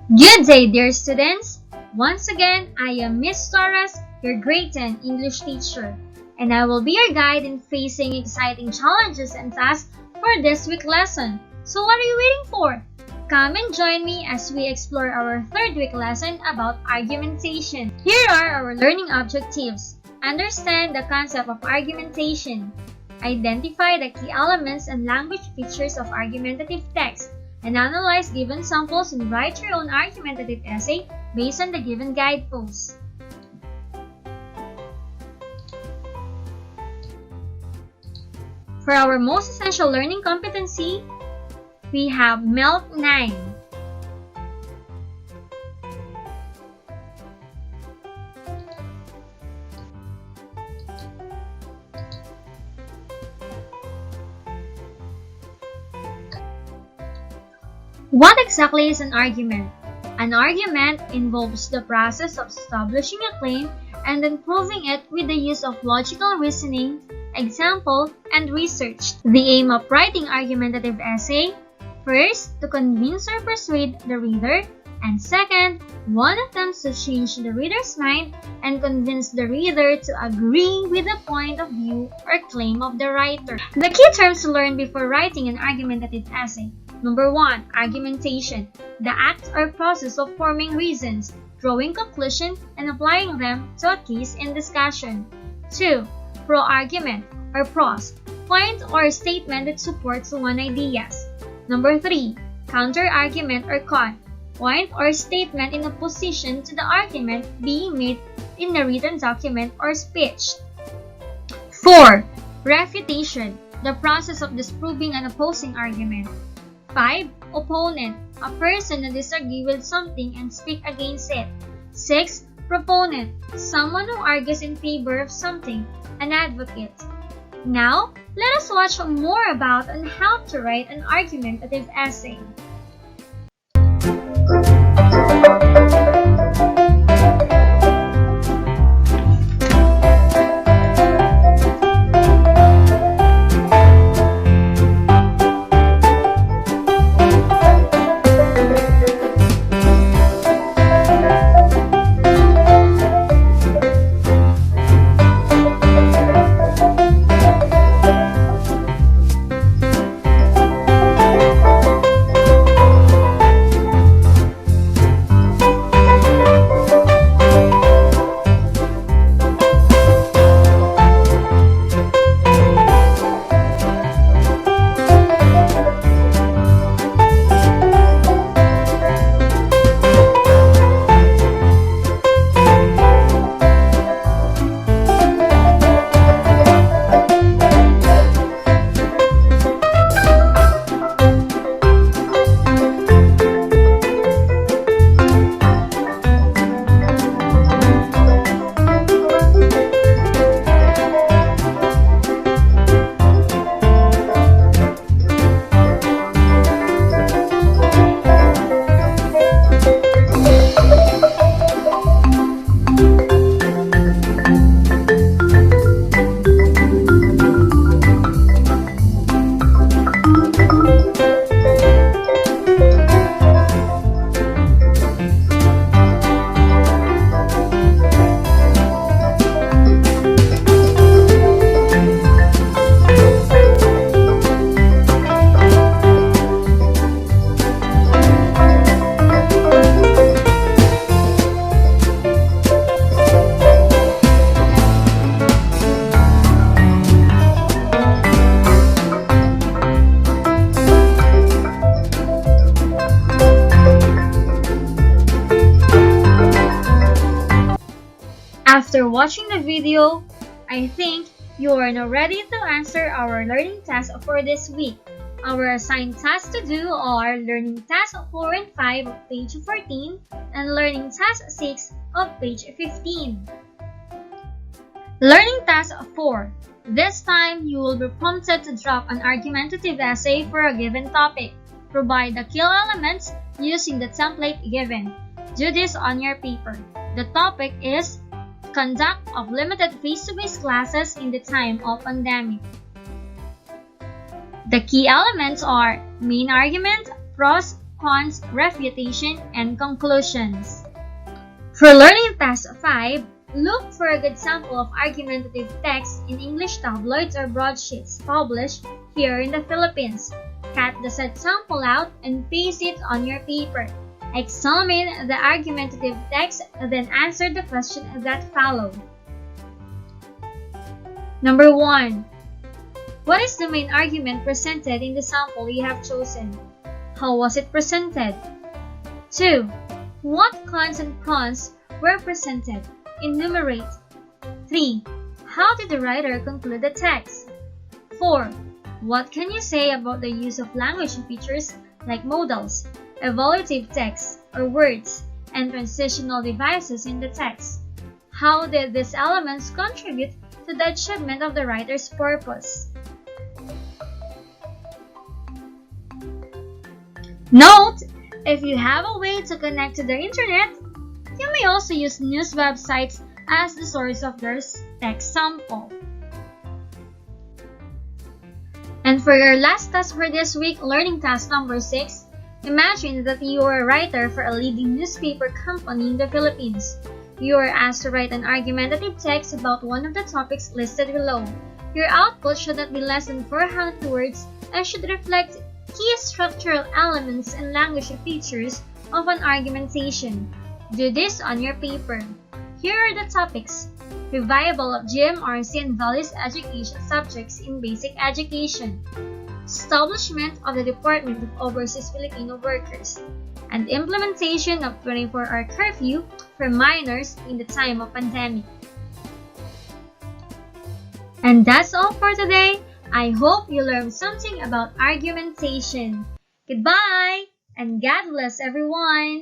Good day, dear students! Once again, I am Miss Torres, your grade 10 English teacher, and I will be your guide in facing exciting challenges and tasks for this week's lesson. So what are you waiting for? Come and join me as we explore our third week lesson about argumentation. Here are our learning objectives. Understand the concept of argumentation. Identify the key elements and language features of argumentative text, and analyze given samples and write your own argumentative essay based on the given guideposts. For our most essential learning competency, we have MELT 9. What exactly is an argument? An argument involves the process of establishing a claim and then proving it with the use of logical reasoning, example, and research. The aim of writing argumentative essay: first, to convince or persuade the reader, and second, one attempts to change the reader's mind and convince the reader to agree with the point of view or claim of the writer. The key terms to learn before writing an argumentative essay. Number 1. Argumentation. The act or process of forming reasons, drawing conclusions, and applying them to a case in discussion. 2. Pro-argument or pros. Point or statement that supports one idea. Number 3. Counter-argument or con. Point or statement in opposition to the argument being made in the written document or speech. 4. Refutation. The process of disproving an opposing argument. 5. Opponent. A person who disagrees with something and speaks against it. 6. Proponent. Someone who argues in favor of something. An advocate. Now, let us watch more about on how to write an argumentative essay. After watching the video, I think you are now ready to answer our learning tasks for this week. Our assigned tasks to do are Learning Task 4 and 5 of page 14 and Learning Task 6 of page 15. Learning Task 4. This time, you will be prompted to drop an argumentative essay for a given topic. Provide the key elements using the template given. Do this on your paper. The topic is Conduct of limited face-to-face classes in the time of pandemic. The key elements are main argument, pros, cons, refutation, and conclusions. For Learning Task 5, look for a good sample of argumentative text in English tabloids or broadsheets published here in the Philippines. Cut the said sample out and paste it on your paper. Examine the argumentative text, then answer the question that follow. Number 1. What is the main argument presented in the sample you have chosen? How was it presented? 2. What cons and pros were presented? Enumerate. 3. How did the writer conclude the text? 4. What can you say about the use of language features like modals, evaluative text or words, and transitional devices in the text? How did these elements contribute to the achievement of the writer's purpose? Note: if you have a way to connect to the internet, you may also use news websites as the source of their text sample. And for your last task for this week, learning task number 6, imagine that you are a writer for a leading newspaper company in the Philippines. You are asked to write an argumentative text about one of the topics listed below. Your output should not be less than 400 words and should reflect key structural elements and language features of an argumentation. Do this on your paper. Here are the topics: revival of GMRC and values education subjects in basic education, establishment of the Department of Overseas Filipino Workers, and implementation of 24-hour curfew for minors in the time of pandemic. And that's all for today. I hope you learned something about argumentation. Goodbye, and God bless everyone!